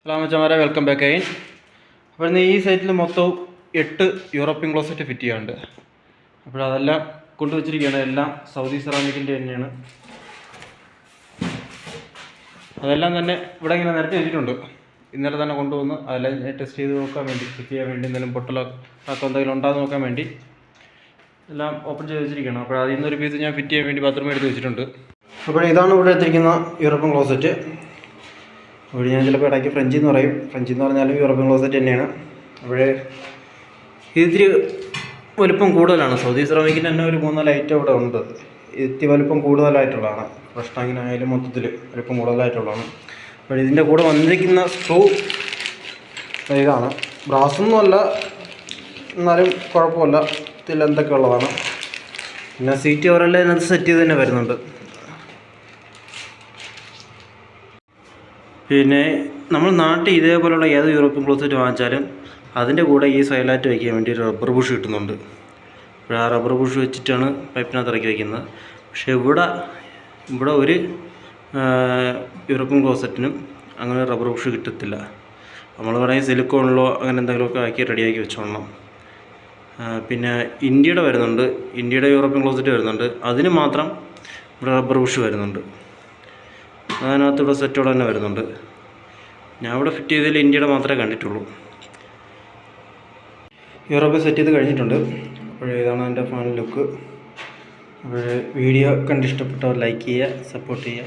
Hello മച്ചാമാരെ, welcome back again. അപ്പോൾ ഇന്ന് ഈ സൈറ്റിൽ മൊത്തം 8 യൂറോപ്യൻ ക്ലോസറ്റ് ഫിറ്റ് ചെയ്യാനുണ്ട്. അതെല്ലാം കൊണ്ടുവച്ചിരിക്കുകയാണ്. എല്ലാം സൗദി സെറാമിക്കിൻ്റെ തന്നെയാണ്. അതെല്ലാം തന്നെ ഇവിടെ ഇങ്ങനെ നിരത്തി വെച്ചിട്ടുണ്ട്. ഇന്നലെ തന്നെ കൊണ്ടുവന്ന് അതെല്ലാം ടെസ്റ്റ് ചെയ്ത് നോക്കാൻ വേണ്ടി, ഫിറ്റ് ചെയ്യാൻ വേണ്ടി, എന്തെങ്കിലും പൊട്ടലോ എന്തെങ്കിലും ഉണ്ടാകുന്ന നോക്കാൻ വേണ്ടി എല്ലാം ഓപ്പൺ ചെയ്ത് വെച്ചിരിക്കുകയാണ്. അപ്പോൾ അതിൽ നിന്നൊരു പീസ് ഞാൻ ഫിറ്റ് ചെയ്യാൻ വേണ്ടി ബാത്റൂം എടുത്ത് വെച്ചിട്ടുണ്ട്. അപ്പോൾ ഇതാണ് ഇവിടെ എത്തിയിരിക്കുന്ന യൂറോപ്യൻ ക്ലോസറ്റ്. അവിടെ ഞാൻ ചിലപ്പോൾ ഇടയ്ക്ക് ഫ്രഞ്ച് എന്ന് പറയും. ഫ്രഞ്ച് എന്ന് പറഞ്ഞാലും യൂറോപ്യൻ ക്ലോസറ്റ് തന്നെയാണ്. അവിടെ ഇതിരി വലുപ്പം കൂടുതലാണ്. സൗദി സെറാമിക്കിൻ്റെ തന്നെ ഒരു 3-4 ഐറ്റം ഇവിടെ ഉണ്ട്. ഇത്തിരി വലുപ്പം കൂടുതലായിട്ടുള്ളതാണ്. ഫസ്റ്റ് ടാങ്കിനായാലും മൊത്തത്തിൽ വലുപ്പം കൂടുതലായിട്ടുള്ളതാണ്. അപ്പോൾ ഇതിൻ്റെ കൂടെ വന്നിരിക്കുന്ന സ്ക്രൂ ഇതാണ്. ബ്രാസൊന്നുമല്ല, എന്നാലും കുഴപ്പമില്ല. ഇതിൽ എന്തൊക്കെ ഉള്ളതാണ്. പിന്നെ സീറ്റ് കവറെല്ലാം ഇതിനകത്ത് സെറ്റ് ചെയ്ത് തന്നെ വരുന്നുണ്ട്. പിന്നെ നമ്മൾ നാട്ടിൽ ഇതേപോലെയുള്ള ഏത് യൂറോപ്യൻ ക്ലോസറ്റ് വാങ്ങിച്ചാലും അതിൻ്റെ കൂടെ ഈ സൈലാറ്റ് വയ്ക്കാൻ വേണ്ടി ഒരു റബ്ബർ ബുഷ് കിട്ടുന്നുണ്ട്. അപ്പോൾ ആ റബ്ബർ ബുഷ് വെച്ചിട്ടാണ് പൈപ്പിനകത്ത് ഇറക്കി വയ്ക്കുന്നത്. പക്ഷേ ഇവിടെ ഒരു യൂറോപ്യൻ ക്ലോസറ്റിനും അങ്ങനെ റബ്ബർ ബുഷ് കിട്ടത്തില്ല. നമ്മൾ വേണമെങ്കിൽ സിലിക്കോണിലോ അങ്ങനെ എന്തെങ്കിലുമൊക്കെ ആക്കി റെഡിയാക്കി വെച്ചോളണം. പിന്നെ ഇന്ത്യയുടെ വരുന്നുണ്ട്. ഇന്ത്യയുടെ യൂറോപ്യൻ ക്ലോസറ്റ് വരുന്നുണ്ട്. അതിന് മാത്രം ഇവിടെ റബ്ബർ ബുഷ് വരുന്നുണ്ട്. അതിനകത്തൂടെ സെറ്റോടെ തന്നെ വരുന്നുണ്ട്. ഞാൻ ഇവിടെ ഫിറ്റ് ചെയ്തതിൽ ഇന്ത്യയുടെ മാത്രമേ കണ്ടിട്ടുള്ളൂ. യൂറോപ്പ് സെറ്റ് ചെയ്ത് കഴിഞ്ഞിട്ടുണ്ട്. അപ്പോൾ ഇതാണ് എൻ്റെ ഫൈനൽ ലുക്ക്. അപ്പോൾ വീഡിയോ കണ്ടിഷ്ടപ്പെട്ടവർ ലൈക്ക് ചെയ്യുക, സപ്പോർട്ട് ചെയ്യുക.